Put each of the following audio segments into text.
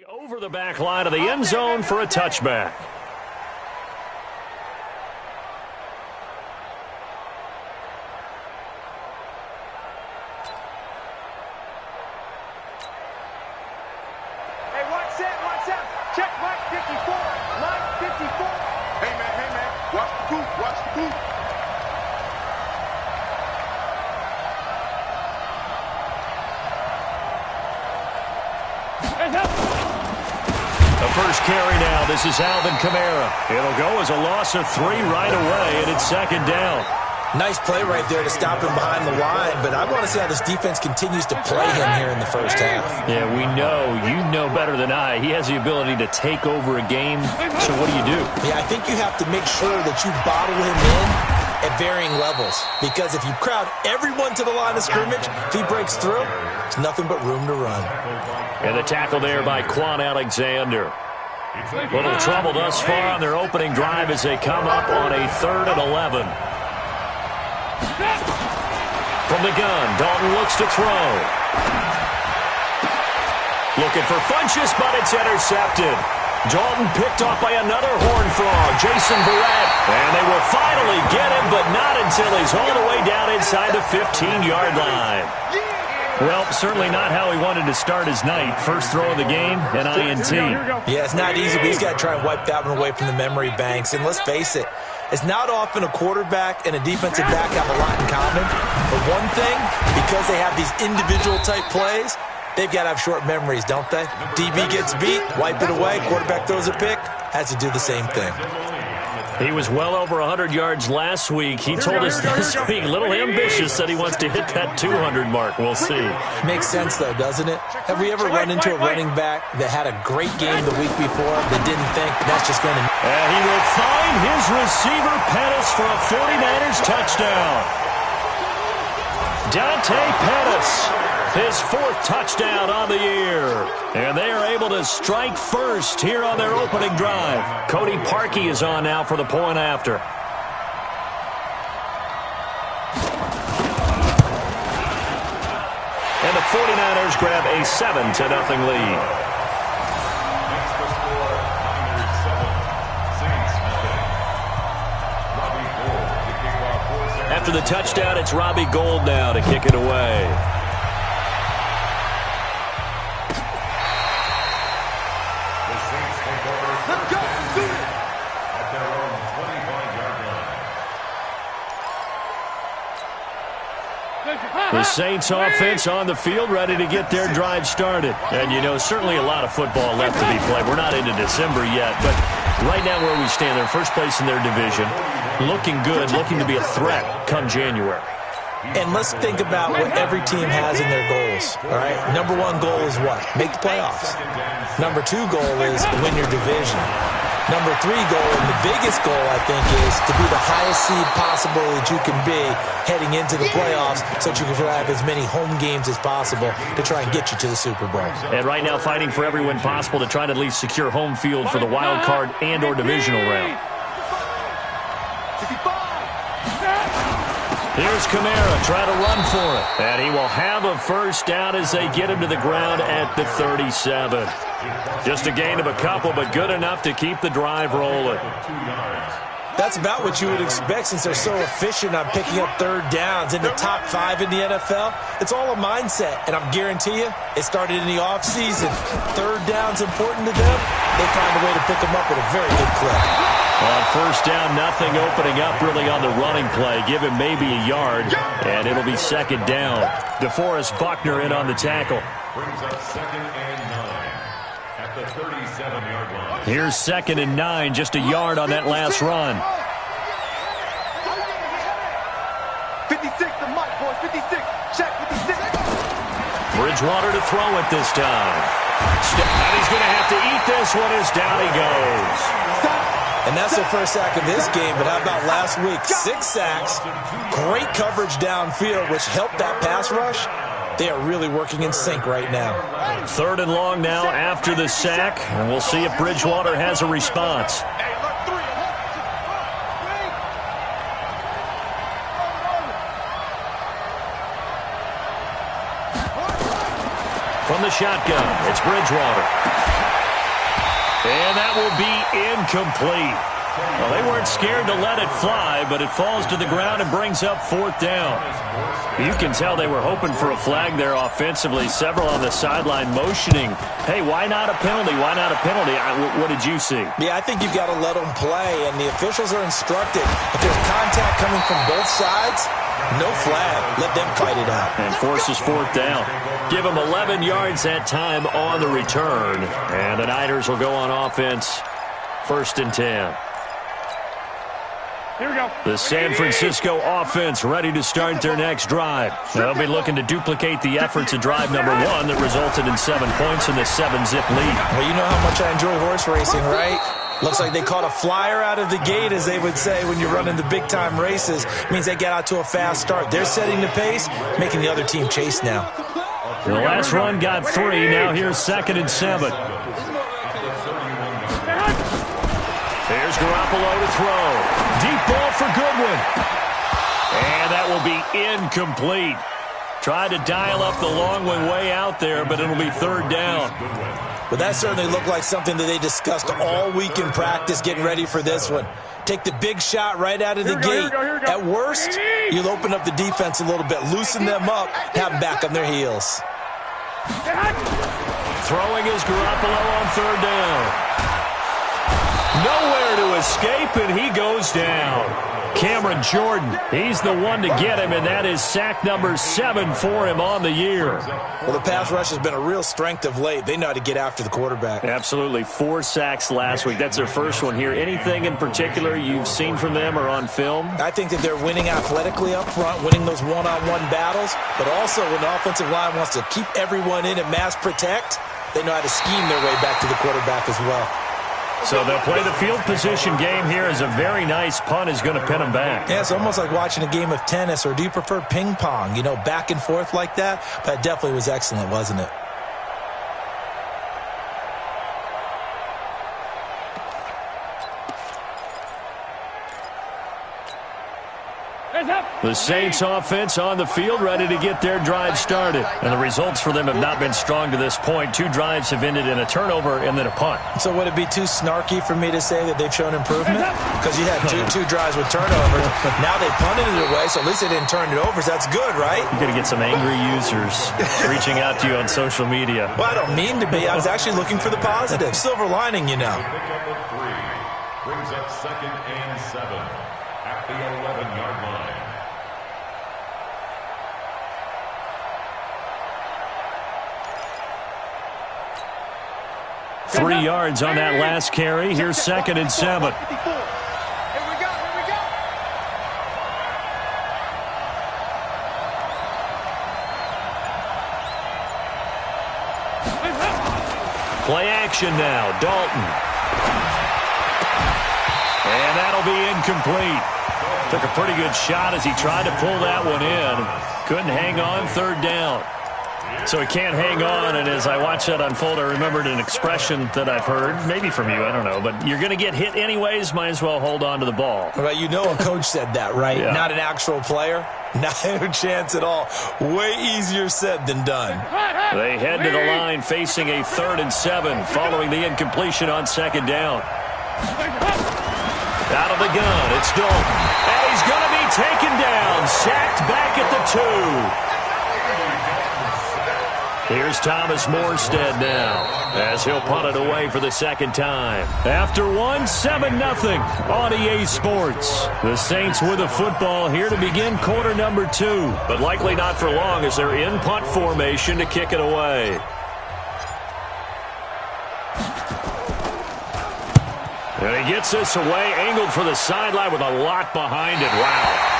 Over the back line of the end zone for a touchback. Hey, watch out. Check Mike 54. Mike 54. Hey, man. Watch the boot. The first carry now. This is Alvin Kamara. It'll go as a loss of 3 right away, and it's second down. Nice play right there to stop him behind the line, but I want to see how this defense continues to play him here in the first half. Yeah, we know. You know better than I. He has the ability to take over a game, so what do? Yeah, I think you have to make sure that you bottle him in at varying levels, because if you crowd everyone to the line of scrimmage, if he breaks through, there's nothing but room to run. And the tackle there by Quan Alexander. Little trouble thus far on their opening drive as they come up on a 3rd and 11. From the gun, Dalton looks to throw. Looking for Funchess, but it's intercepted. Dalton picked off by another Horned Frog, Jason Verrett. And they will finally get him, but not until he's all the way down inside the 15-yard line. Well, certainly not how he wanted to start his night. First throw of the game, an INT. Yeah, it's not easy, but he's got to try and wipe that one away from the memory banks. And let's face it, it's not often a quarterback and a defensive back have a lot in common. But one thing, because they have these individual-type plays, they've got to have short memories, don't they? DB gets beat, wipe it away, quarterback throws a pick, has to do the same thing. He was well over 100 yards last week. He told us this week, a little ambitious, that he wants to hit that 200 mark. We'll see. Makes sense, though, doesn't it? Have we ever run into a running back that had a great game the week before that didn't think that's just going to... And he will find his receiver, Pettis, for a 49ers touchdown. Dante Pettis, his 4th touchdown on the year. And they are able to strike first here on their opening drive. Cody Parkey is on now for the point after. And the 49ers grab a 7-0 lead. After the touchdown, it's Robbie Gould now to kick it away. The Saints offense on the field, ready to get their drive started. And, you know, certainly a lot of football left to be played. We're not into December yet, but right now where we stand, they're first place in their division. Looking good, looking to be a threat come January. And let's think about what every team has in their goals, all right? Number 1 goal is what? Make the playoffs. Number 2 goal is win your division. Number 3 goal, and the biggest goal, I think, is to be the highest seed possible that you can be heading into the playoffs so that you can have as many home games as possible to try and get you to the Super Bowl. And right now fighting for every win possible to try to at least secure home field for the wild card and or divisional round. Here's Kamara trying to run for it. And he will have a first down as they get him to the ground at the 37. Just a gain of a couple, but good enough to keep the drive rolling. That's about what you would expect since they're so efficient on picking up 3rd downs in the top 5 in the NFL. It's all a mindset, and I guarantee you, it started in the offseason. 3rd down's important to them. They find a way to pick them up at a very good clip. On first down, nothing opening up really on the running play. Give him maybe a yard, and it'll be second down. DeForest Buckner in on the tackle. Brings up 2nd and 9 at the 37-yard line. Here's 2nd and 9, just a yard on that last run. 56, the mic, boys, 56. Check 56. Bridgewater to throw it this time. And he's going to have to eat this one as down he goes. And that's their first sack of this game, but how about last week? 6 sacks, great coverage downfield, which helped that pass rush. They are really working in sync right now. 3rd and long now after the sack, and we'll see if Bridgewater has a response. From the shotgun, it's Bridgewater. incomplete. Well, they weren't scared to let it fly, but it falls to the ground and brings up 4th down. You can tell they were hoping for a flag there offensively. Several on the sideline motioning, hey, why not a penalty? Why not a penalty? What did you see? Yeah, I think you've got to let them play, and the officials are instructed. If there's contact coming from both sides, no flag. Let them fight it out. And forces 4th down. Give them 11 yards that time on the return. And the Niners will go on offense, 1st and 10. Here we go. The San Francisco offense ready to start their next drive. They'll be looking to duplicate the efforts of drive number 1 that resulted in 7 points in the 7-zip lead. Well, you know how much I enjoy horse racing, right? Looks like they caught a flyer out of the gate, as they would say when you're running the big-time races. It means they get out to a fast start. They're setting the pace, making the other team chase now. The last run got 3. Now here's 2nd and 7. Here's Garoppolo to throw. Deep ball for Goodwin. And that will be incomplete. Tried to dial up the long one way out there, but it'll be 3rd down. But that certainly looked like something that they discussed all week in practice getting ready for this one. Take the big shot right out of the gate. At worst, you'll open up the defense a little bit, loosen them up, have them back on their heels. Throwing is Garoppolo on 3rd down. Nowhere to escape, and he goes down. Cameron Jordan, he's the one to get him, and that is sack number 7 for him on the year. Well, the pass rush has been a real strength of late. They know how to get after the quarterback. Absolutely. 4 sacks last week. That's their first one here. Anything in particular you've seen from them or on film? I think that they're winning athletically up front, winning those one-on-one battles, but also when the offensive line wants to keep everyone in and mass protect, they know how to scheme their way back to the quarterback as well. So they'll play the field position game here as a very nice punt is going to pin them back. Yeah, it's almost like watching a game of tennis, or do you prefer ping pong? You know, back and forth like that? That definitely was excellent, wasn't it? The Saints offense on the field ready to get their drive started. And the results for them have not been strong to this point. 2 drives have ended in a turnover and then a punt. So would it be too snarky for me to say that they've shown improvement? Because you had two drives with turnovers. Now they punted it away, so at least they didn't turn it over. So that's good, right? You're going to get some angry users reaching out to you on social media. Well, I don't mean to be. I was actually looking for the positive. Silver lining, you know. Brings up 2nd and 7 at the 11-yard line. Three yards on that last carry. Here's 2nd and 7. Here we go. Play action now. Dalton. And that'll be incomplete. Took a pretty good shot as he tried to pull that one in. Couldn't hang on. 3rd down. So he can't hang on, and as I watch that unfold, I remembered an expression that I've heard, maybe from you, I don't know, but you're going to get hit anyways, might as well hold on to the ball. Right, you know a coach said that, right? Yeah. Not an actual player. Not a chance at all. Way easier said than done. They head to the line facing a 3rd and 7 following the incompletion on 2nd down. Out of the gun, it's Dalton. And he's going to be taken down, sacked back at the 2. Here's Thomas Morstead now as he'll punt it away for the 2nd time. After 7-0 on EA Sports. The Saints with the football here to begin quarter number 2, but likely not for long as they're in punt formation to kick it away. And he gets this away, angled for the sideline with a lot behind it. Wow.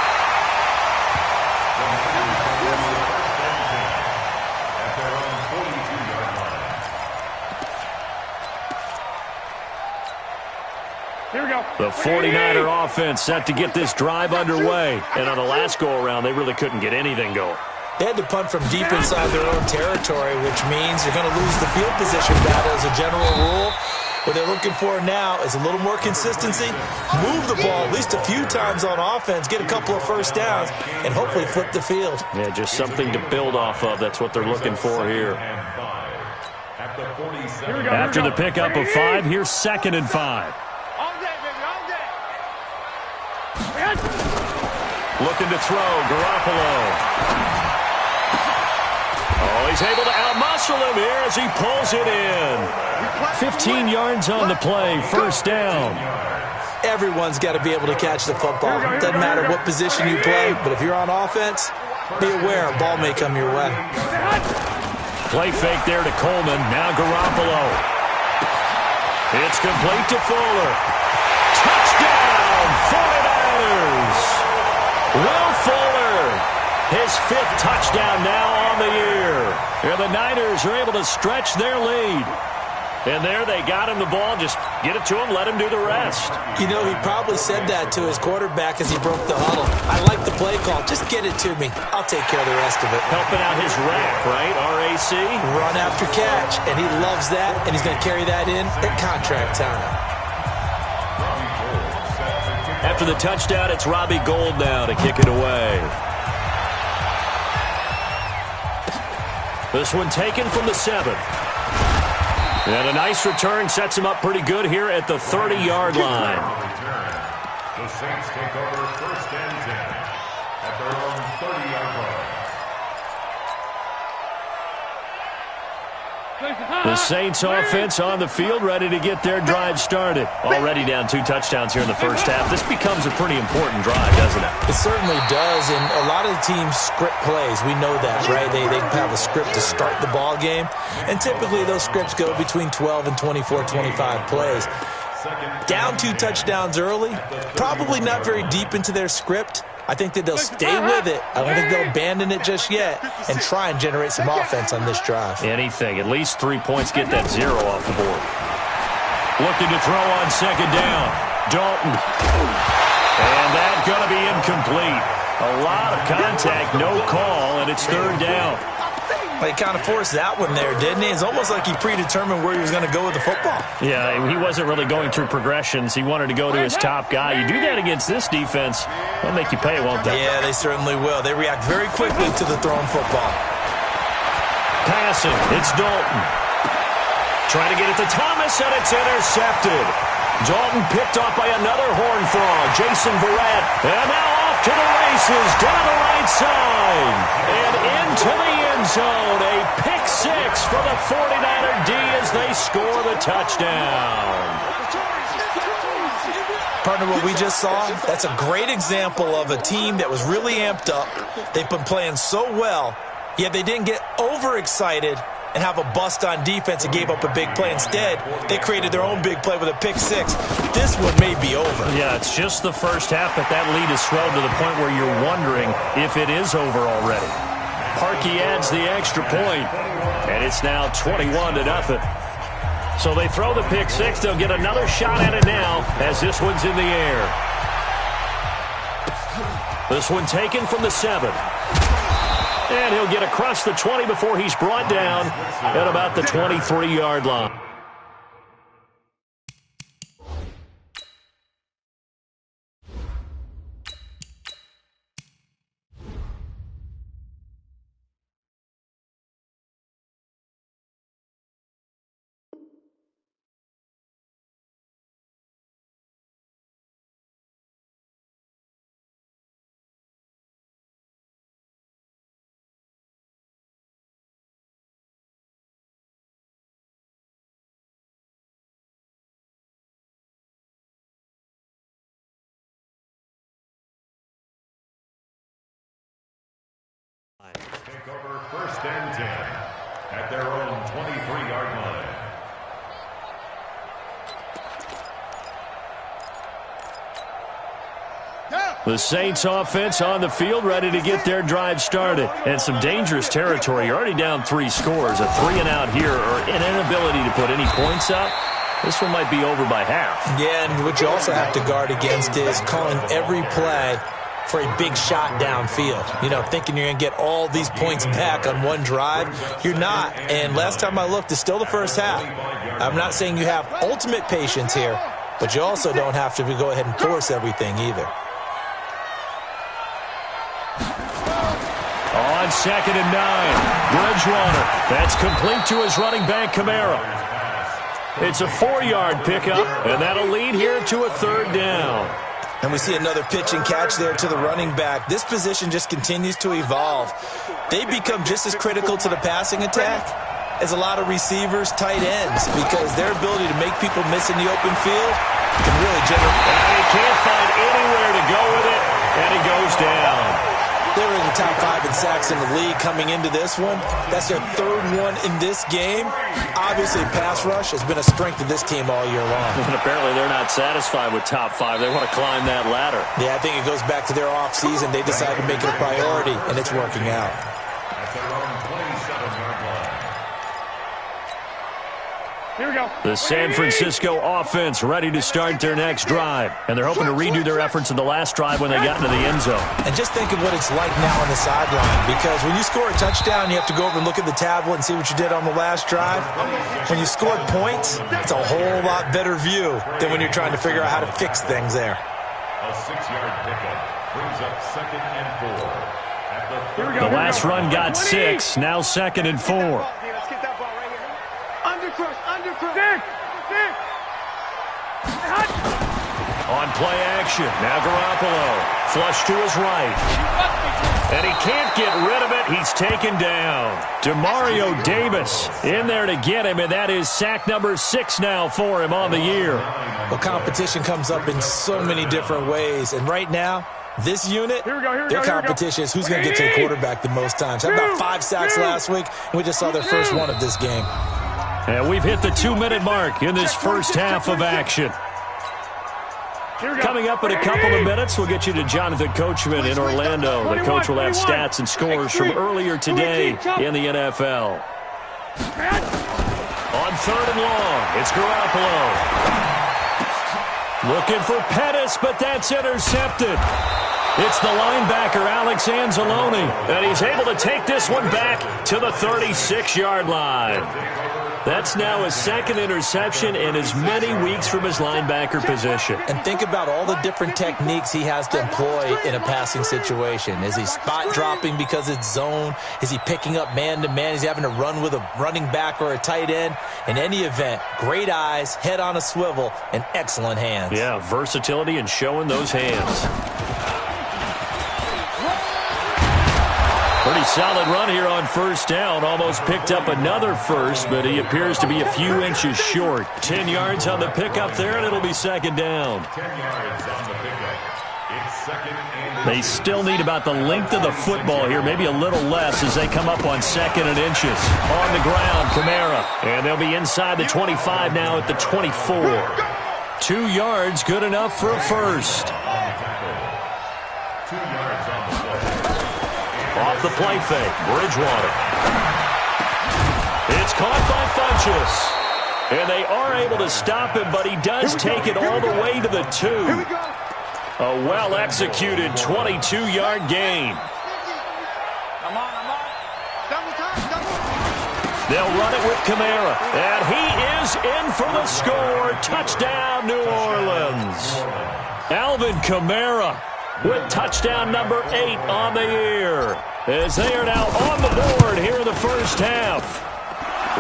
The 49er offense set to get this drive underway. And on the last go-around, they really couldn't get anything going. They had to punt from deep inside their own territory, which means you're going to lose the field position battle as a general rule. What they're looking for now is a little more consistency, move the ball at least a few times on offense, get a couple of first downs, and hopefully flip the field. Yeah, just something to build off of. That's what they're looking for here. At the 47. After the pickup of 5, here's 2nd and 5. Looking to throw, Garoppolo. Oh, he's able to outmuscle him here as he pulls it in. 15 yards on the play, first down. Everyone's got to be able to catch the football. Doesn't matter what position you play, but if you're on offense, be aware a ball may come your way. Play fake there to Coleman. Now Garoppolo. It's complete to Fuller. Touchdown, 49ers. Will Fuller, his 5th touchdown now on the year. And the Niners are able to stretch their lead. And there they got him the ball. Just get it to him, let him do the rest. You know, he probably said that to his quarterback as he broke the huddle. I like the play call. Just get it to me. I'll take care of the rest of it. Helping out his rack, right? RAC? Run after catch. And he loves that, and he's going to carry that in at contract time. After the touchdown, it's Robbie Gould now to kick it away. This one taken from the 7. And a nice return sets him up pretty good here at the 30-yard line. The Saints take over first and 10 at their own 30-yard line. The Saints offense on the field, ready to get their drive started. Already down 2 touchdowns here in the first half. This becomes a pretty important drive, doesn't it? It certainly does, and a lot of the teams script plays. We know that, right? They have a script to start the ball game, and typically those scripts go between 12 and 24, 25 plays. Down 2 touchdowns early, probably not very deep into their script. I think that they'll stay with it. I don't think they'll abandon it just yet and try and generate some offense on this drive. Anything. At least 3 points, get that 0 off the board. Looking to throw on second down. Dalton. And that's going to be incomplete. A lot of contact, no call, and it's 3rd down. He kind of forced that one there, didn't he? It's almost like he predetermined where he was going to go with the football. Yeah, he wasn't really going through progressions. He wanted to go to his top guy. You do that against this defense, they'll make you pay, won't they? Yeah, they certainly will. They react very quickly to the thrown football. Passing, it's Dalton. Trying to get it to Thomas, and it's intercepted. Dalton picked off by another Horned Frog, Jason Verrett. And now off to the races, down the right side. And into the end zone. A pick 6 for the 49er D as they score the touchdown. Partner, what we just saw, that's a great example of a team that was really amped up. They've been playing so well, yet they didn't get overexcited and have a bust on defense and gave up a big play. Instead, they created their own big play with a pick 6. This one may be over. Yeah, it's just the first half, but that lead is swelled to the point where you're wondering if it is over already. Parkey adds the extra point, and it's now 21-0. So they throw the pick 6. They'll get another shot at it now as this one's in the air. This one taken from the 7. And he'll get across the 20 before he's brought down at about the 23-yard line. Take over first and 10 at their own 23-yard line. The Saints offense on the field ready to get their drive started. And some dangerous territory. You're already down 3 scores. A 3-and-out here or an inability to put any points up. This one might be over by half. Yeah, and what you also have to guard against is calling every play for a big shot downfield. You know, thinking you're going to get all these points back on one drive. You're not. And last time I looked, it's still the first half. I'm not saying you have ultimate patience here, but you also don't have to go ahead and force everything either. On 2nd and 9, Bridgewater. That's complete to his running back, Kamara. It's a 4-yard pickup, and that'll lead here to a 3rd down. And we see another pitch and catch there to the running back. This position just continues to evolve. They become just as critical to the passing attack as a lot of receivers, tight ends, because their ability to make people miss in the open field can really generate. And he can't find anywhere to go with it, and he goes down. They were in the top 5 in sacks in the league coming into this one. That's their 3rd one in this game. Obviously, pass rush has been a strength of this team all year long. And apparently they're not satisfied with top 5. They want to climb that ladder. Yeah, I think it goes back to their offseason. They decided to make it a priority, and it's working out. At their own 27-yard line. Here we go. The San Francisco offense ready to start their next drive. And they're hoping to redo their efforts in the last drive when they got into the end zone. And just think of what it's like now on the sideline, because when you score a touchdown, you have to go over and look at the tablet and see what you did on the last drive. When you scored points, it's a whole lot better view than when you're trying to figure out how to fix things there. A 6-yard pickup brings up 2nd and 4. At The last run got 6, now 2nd and 4. Let's get that ball right here. Undercrush. Dick. On play action, now Garoppolo. Flush to his right. And he can't get rid of it. He's taken down. Demario Davis in there to get him, and that is sack number 6 now for him on the year. Well, competition comes up in so many different ways, and right now, this unit, their competition is who's going to get to the quarterback the most times. Had about 5 sacks last week, and we just saw their first one of this game. And we've hit the 2-minute mark in this first half of action. Coming up in a couple of minutes, we'll get you to Jonathan Coachman in Orlando. The coach will have stats and scores from earlier today in the NFL. On 3rd and long, it's Garoppolo. Looking for Pettis, but that's intercepted. It's the linebacker, Alex Anzalone, and he's able to take this one back to the 36-yard line. That's now his 2nd interception in as many weeks from his linebacker position. And think about all the different techniques he has to employ in a passing situation. Is he spot dropping because it's zone? Is he picking up man-to-man? Is he having to run with a running back or a tight end? In any event, great eyes, head on a swivel, and excellent hands. Yeah, versatility and showing those hands. Pretty solid run here on first down. Almost picked up another first, but he appears to be a few inches short. 10 yards on the pickup there, and it'll be 2nd down. 10 yards on the pickup. It's 2nd and They still need about the length of the football here, maybe a little less as they come up on 2nd and inches. On the ground, Kamara. And they'll be inside the 25 now at the 24. 2 yards, good enough for a first. 2 yards on the play. Off the play fake, Bridgewater. It's caught by Funchess. And they are able to stop him, but he does take it all the way to the 2. A well-executed 22-yard gain. They'll run it with Kamara. And he is in for the score. Touchdown, New Orleans. Alvin Kamara with touchdown number 8 on the year, as they are now on the board here in the first half.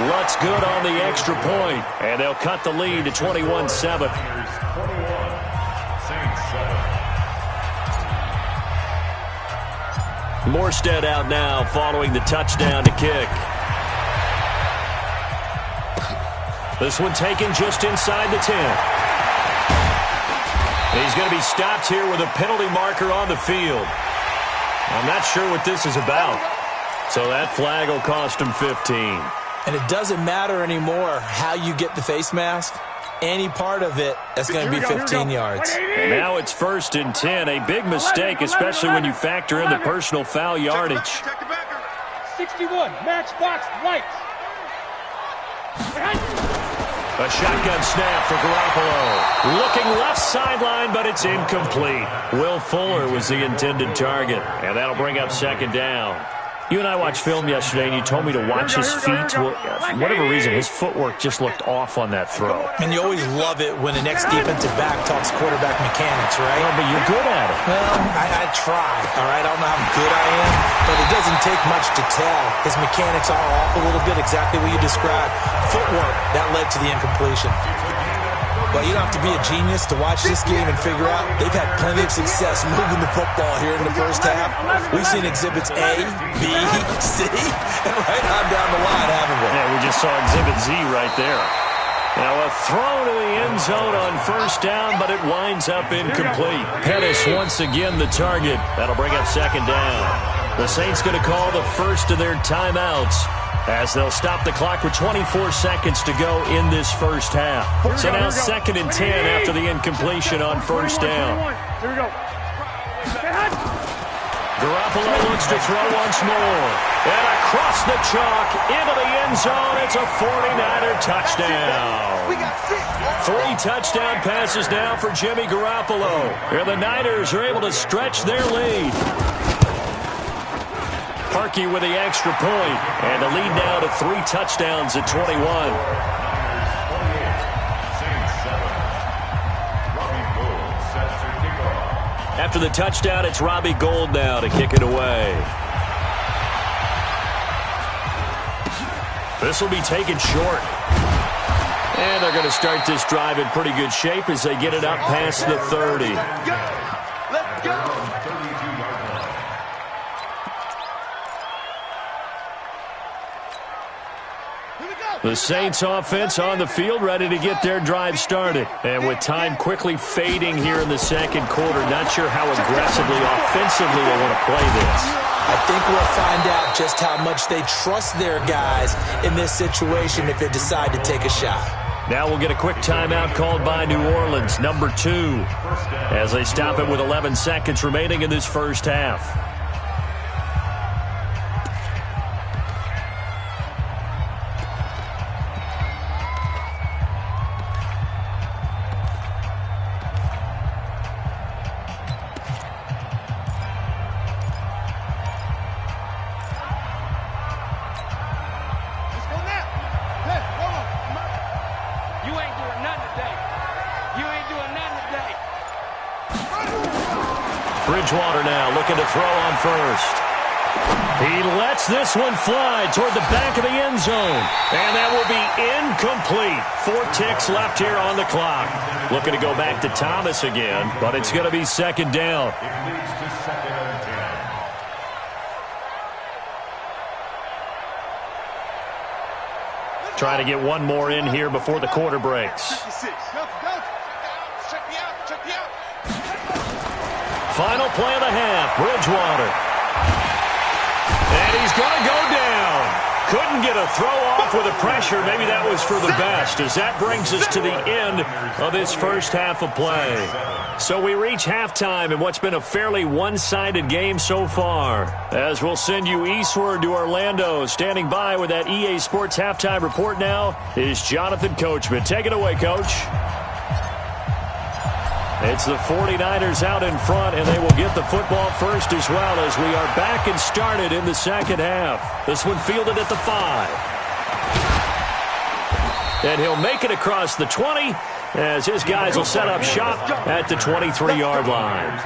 Lutz good on the extra point, and they'll cut the lead to 21-7. Morstead out now following the touchdown to kick. This one taken just inside the 10. He's going to be stopped here with a penalty marker on the field. I'm not sure what this is about. So that flag will cost him 15. And it doesn't matter anymore how you get the face mask. Any part of it, that's going to be 15 yards. And now it's 1st and 10. A big mistake, especially when you factor in the personal foul yardage. 61, matchbox right. A shotgun snap for Garoppolo. Looking left sideline, but it's incomplete. Will Fuller was the intended target, and that'll bring up 2nd down. You and I watched film yesterday, and you told me to watch his feet. For whatever reason, his footwork just looked off on that throw. And you always love it when an ex-defensive back talks quarterback mechanics, right? Well, but you're good at it. Well, I try, all right? I don't know how good I am, but it doesn't take much to tell. His mechanics are off a little bit, exactly what you described. Footwork, that led to the incompletion. Well, you don't have to be a genius to watch this game and figure out they've had plenty of success moving the football here in the first half. We've seen exhibits A, B, C, and right on down the line, haven't we? Yeah, we just saw exhibit Z right there. Now a throw to the end zone on first down, but it winds up incomplete. Pettis once again the target. That'll bring up second down. The Saints going to call the first of their timeouts as they'll stop the clock with 24 seconds to go in this first half. So now 2nd and 10 after the incompletion on first down. Here we go. Garoppolo looks to throw once more. And across the chalk into the end zone. It's a 49er touchdown. We got 6. 3 touchdown passes now for Jimmy Garoppolo. And the Niners are able to stretch their lead. Parkey with the extra point, and the lead now to 3 touchdowns at 21. After the touchdown, it's Robbie Gould now to kick it away. This will be taken short. And they're going to start this drive in pretty good shape as they get it up past the 30. Let's go. The Saints offense on the field ready to get their drive started. And with time quickly fading here in the second quarter, not sure how aggressively, offensively they want to play this. I think we'll find out just how much they trust their guys in this situation if they decide to take a shot. Now we'll get a quick timeout called by New Orleans, number 2, as they stop it with 11 seconds remaining in this first half. Bridgewater now looking to throw on first. He lets this one fly toward the back of the end zone. And that will be incomplete. 4 ticks left here on the clock. Looking to go back to Thomas again, but it's going to be second down. Trying to get one more in here before the quarter breaks. Final play of the half, Bridgewater. And he's going to go down. Couldn't get a throw off with the pressure. Maybe that was for the best, as that brings us to the end of this first half of play. So we reach halftime in what's been a fairly one-sided game so far. As we'll send you eastward to Orlando. Standing by with that EA Sports halftime report now is Jonathan Coachman. Take it away, Coach. It's the 49ers out in front, and they will get the football first as well as we are back and started in the second half. This one fielded at the 5. And he'll make it across the 20 as his guys will set up shop at the 23-yard line.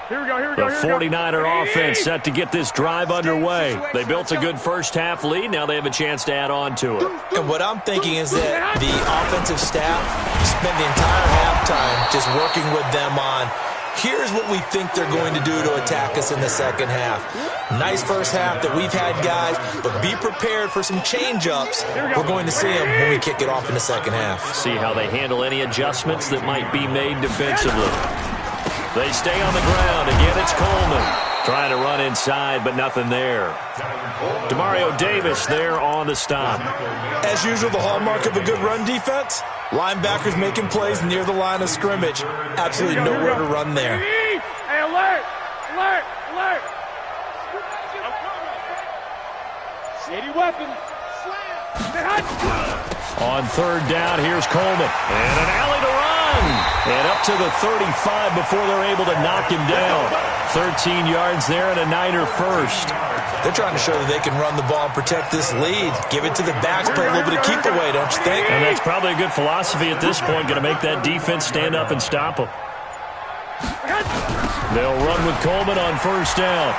Here we go, The 49er offense set to get this drive underway. They built a good first-half lead. Now they have a chance to add on to it. And what I'm thinking is that the offensive staff spent the entire halftime just working with them on, here's what we think they're going to do to attack us in the second half. Nice first half that we've had, guys, but be prepared for some change-ups. We're going to see them when we kick it off in the second half. See how they handle any adjustments that might be made defensively. They stay on the ground. Again, it's Coleman. Trying to run inside, but nothing there. Demario Davis there on the stop. As usual, the hallmark of a good run defense, linebackers making plays near the line of scrimmage. Absolutely nowhere to run there. Hey, alert! Alert! Alert! Shady weapon. On third down, here's Coleman. And an alley to run. And up to the 35 before they're able to knock him down. 13 yards there and a Niner first. They're trying to show that they can run the ball and protect this lead. Give it to the backs, play a little bit of keep away, don't you think? And that's probably a good philosophy at this point. Going to make that defense stand up and stop them. They'll run with Coleman on first down.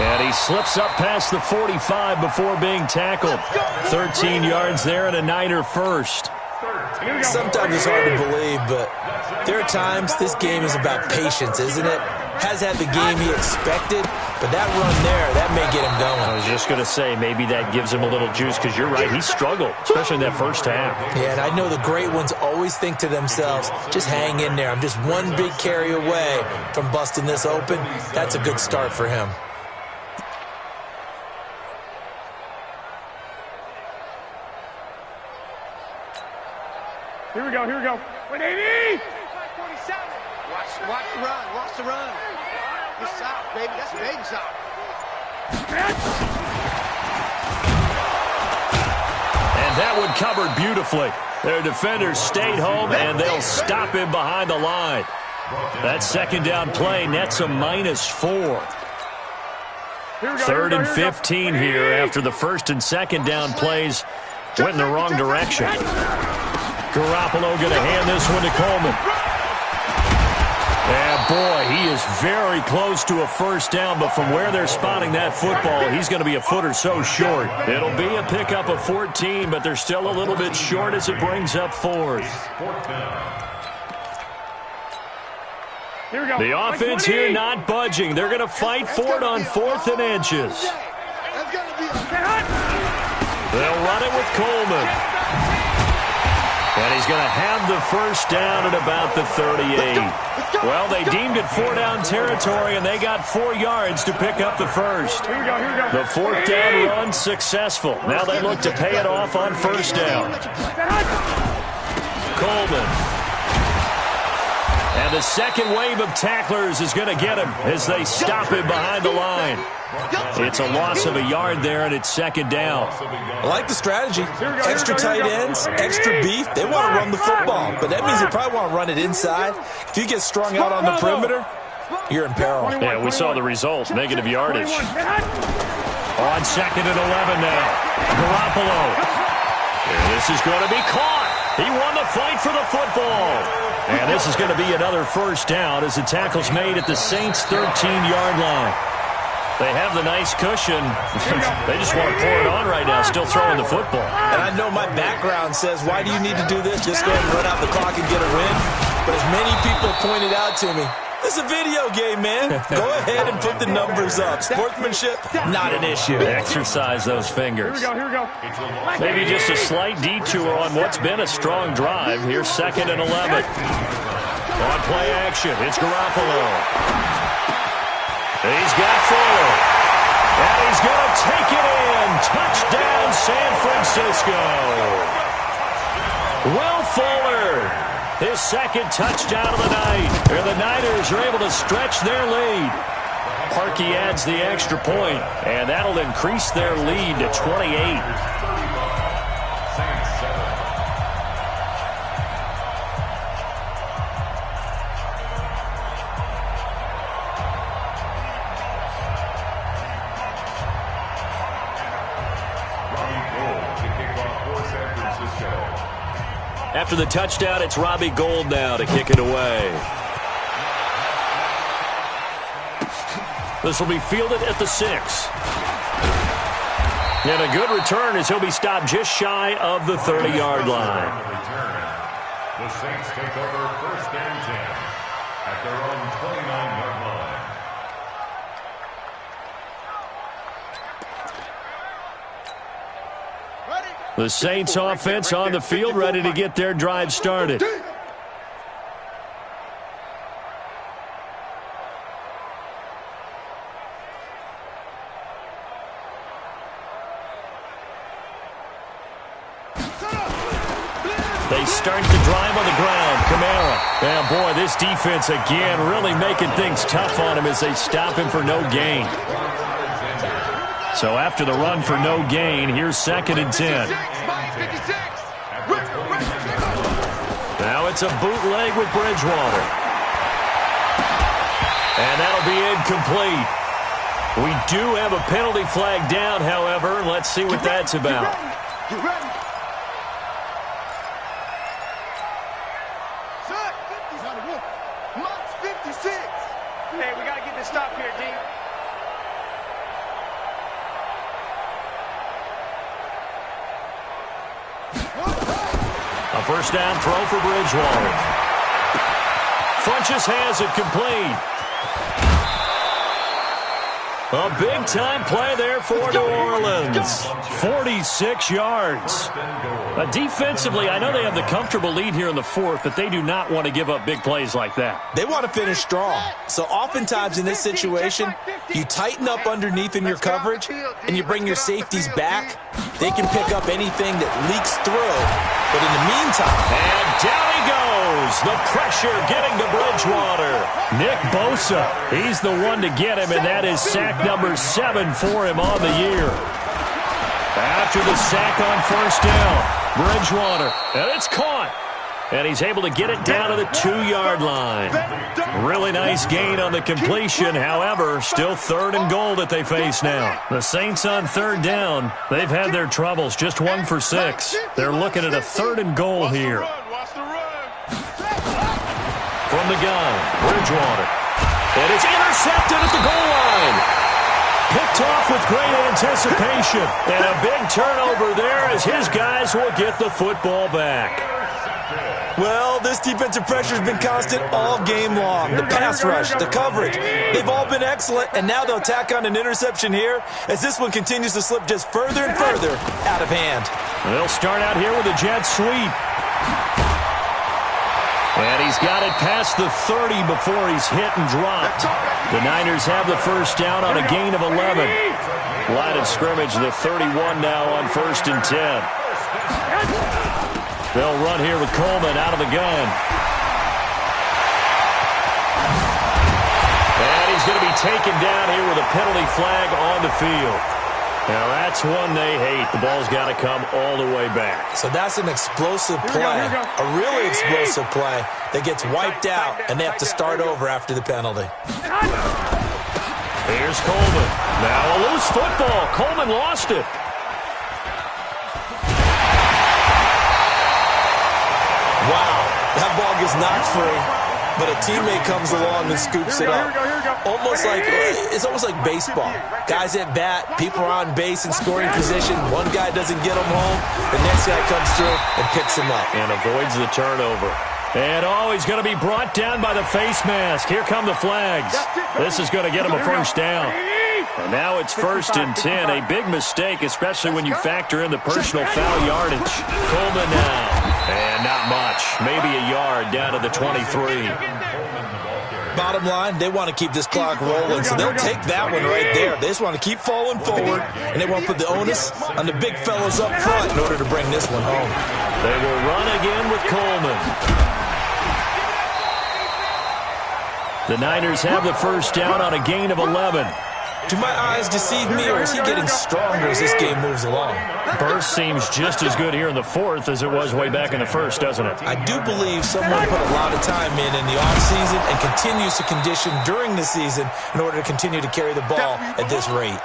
And he slips up past the 45 before being tackled. 13 yards there and a Niner first. Sometimes it's hard to believe, but there are times this game is about patience, isn't it? Has had the game he expected, but that run there, that may get him going. I was just going to say, maybe that gives him a little juice, because you're right, he struggled, especially in that first half. Yeah, and I know the great ones always think to themselves, just hang in there. I'm just one big carry away from busting this open. That's a good start for him. Here we go, here we go. 180! Watch the run, watch the run. Good shot, baby, that's a baby shot. And that one covered beautifully. Their defenders stayed home, and they'll stop him behind the line. That second down play nets a -4. Third and 15 here after the first and second down plays went in the wrong direction. Garoppolo going to hand this one to Coleman. And boy, he is very close to a first down, but from where they're spotting that football, he's going to be a foot or so short. It'll be a pickup of 14, but they're still a little bit short as it brings up fourth. The offense here not budging. They're going to fight for it on 4th and inches. They'll run it with Coleman. And he's going to have the first down at about the 38. Well, they deemed it 4-down territory, and they got 4 yards to pick up the first. Here we go, here we go. The 4th down run successful. Now they look to pay it off on first down. Coleman. And the second wave of tacklers is going to get him as they stop him behind the line. It's a loss of a yard there, and it's second down. I like the strategy. Extra tight ends, extra beef. They want to run the football, but that means they probably want to run it inside. If you get strung out on the perimeter, you're in peril. Yeah, we saw the result, negative yardage. On second and 11 now. Garoppolo. And this is going to be caught. He won the fight for the football. And this is going to be another first down as the tackle's made at the Saints' 13-yard line. They have the nice cushion. They just want to pour it on right now, still throwing the football. And I know my background says, why do you need to do this? Just go ahead and run out the clock and get a win. But as many people pointed out to me, this is a video game, man. Go ahead and put the numbers up. Sportsmanship, not an issue. Exercise those fingers. Here we go. Maybe just a slight detour on what's been a strong drive. Here's second and 11. On play action, it's Garoppolo. He's got Fuller. And he's going to take it in. Touchdown, San Francisco. Will Fuller, his second touchdown of the night. And the Niners are able to stretch their lead. Parkey adds the extra point, and that'll increase their lead to 28. After the touchdown, it's Robbie Gould now to kick it away. This will be fielded at the 6. And a good return as he'll be stopped just shy of the 30-yard line. The Saints take over first and 10 at their own 29-yard line. The Saints offense on the field, ready to get their drive started. They start the drive on the ground. Kamara. And boy, this defense again really making things tough on him as they stop him for no gain. So after the run for no gain, here's second and 10. Now it's a bootleg with Bridgewater. And that'll be incomplete. We do have a penalty flag down, however. Let's see what that's about. Hey, we got to get this stop here, D. A first down throw for Bridgewater. Funchess has it complete. A big-time play there for New Orleans. 46 yards. Defensively, I know they have the comfortable lead here in the fourth, but they do not want to give up big plays like that. They want to finish strong. So oftentimes in this situation, you tighten up underneath in your coverage, and you bring your safeties back. They can pick up anything that leaks through. But in the meantime... And down he goes. The pressure getting to Bridgewater. Nick Bosa, he's the one to get him, and that is sack number 7 for him on the year. After the sack on first down, Bridgewater, and it's caught. And he's able to get it down to the 2-yard line. Really nice gain on the completion. However, still 3rd and goal that they face now. The Saints on 3rd down. They've had their troubles, just 1 for 6. They're looking at a 3rd and goal here. From the gun, Bridgewater. And it's intercepted at the goal line. Picked off with great anticipation. And a big turnover there as his guys will get the football back. Well, this defensive pressure has been constant all game long. The pass rush, the coverage, they've all been excellent, and now they'll tack on an interception here as this one continues to slip just further and further out of hand. They'll start out here with a jet sweep. And he's got it past the 30 before he's hit and dropped. The Niners have the first down on a gain of 11. Line of scrimmage, the 31 now on 1st and 10. They'll run here with Coleman out of the gun. And he's going to be taken down here with a penalty flag on the field. Now that's one they hate. The ball's got to come all the way back. So that's an explosive play, a really explosive play that gets wiped out, and they have to start over after the penalty. Here's Coleman. Now a loose football. Coleman lost it. Wow, that ball gets knocked free, but a teammate comes along and scoops it up. It's almost like baseball. Guys at bat, people are on base in scoring position. One guy doesn't get him home. The next guy comes through and picks him up. And avoids the turnover. And he's going to be brought down by the face mask. Here come the flags. This is going to get him a first down. And now it's 1st and 10. A big mistake, especially when you factor in the personal foul yardage. Coleman now. And not much. Maybe a yard down to the 23. Bottom line, they want to keep this clock rolling, so they'll take that one right there. They just want to keep falling forward, and they want to put the onus on the big fellows up front in order to bring this one home. They will run again with Coleman. The Niners have the first down on a gain of 11. Do my eyes deceive me, or is he getting stronger as this game moves along? Burst seems just as good here in the fourth as it was way back in the first, doesn't it? I do believe someone put a lot of time in the offseason and continues to condition during the season in order to continue to carry the ball at this rate.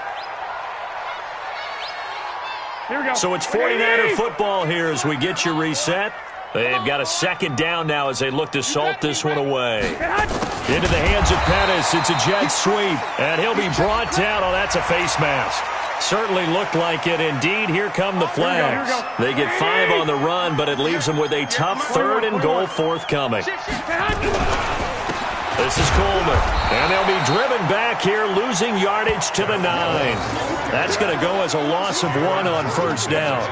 Here we go. So it's 49er football here as we get you reset. They've got a second down now as they look to salt this one away. Into the hands of Pettis. It's a jet sweep. And he'll be brought down. Oh, that's a face mask. Certainly looked like it. Indeed, here come the flags. They get 5 on the run, but it leaves them with a tough 3rd and goal forthcoming. This is Coleman. And they'll be driven back here, losing yardage to the 9. That's going to go as a loss of 1 on first down.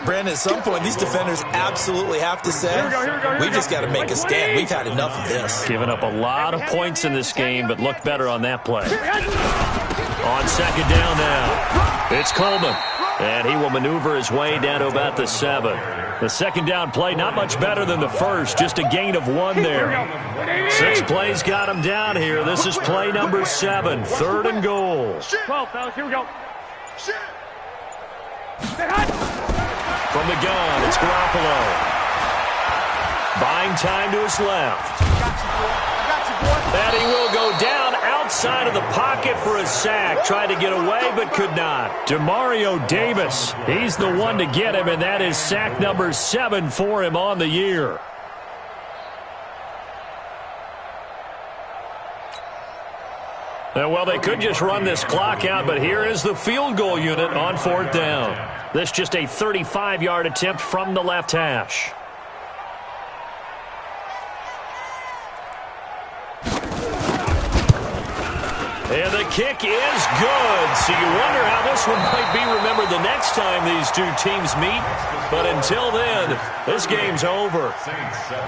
Brandon, at some point, these defenders absolutely have to say, we've just got to make a stand. We've had enough of this. Giving up a lot of points in this game, but looked better on that play. On second down now, it's Coleman. And he will maneuver his way down to about the 7. The second down play, not much better than the first, just a gain of 1 there. 6 plays got him down here. This is play number 7, 3rd and goal. 12, fellas, here we go. From the gun, it's Garoppolo. Buying time to his left. And he will go down outside of the pocket for a sack. Tried to get away, but could not. Demario Davis, he's the one to get him, and that is sack number 7 for him on the year. Well, they could just run this clock out, but here is the field goal unit on 4th down. This just a 35-yard attempt from the left hash. And the kick is good. So you wonder how this one might be remembered the next time these two teams meet. But until then, this game's over. Saints 7,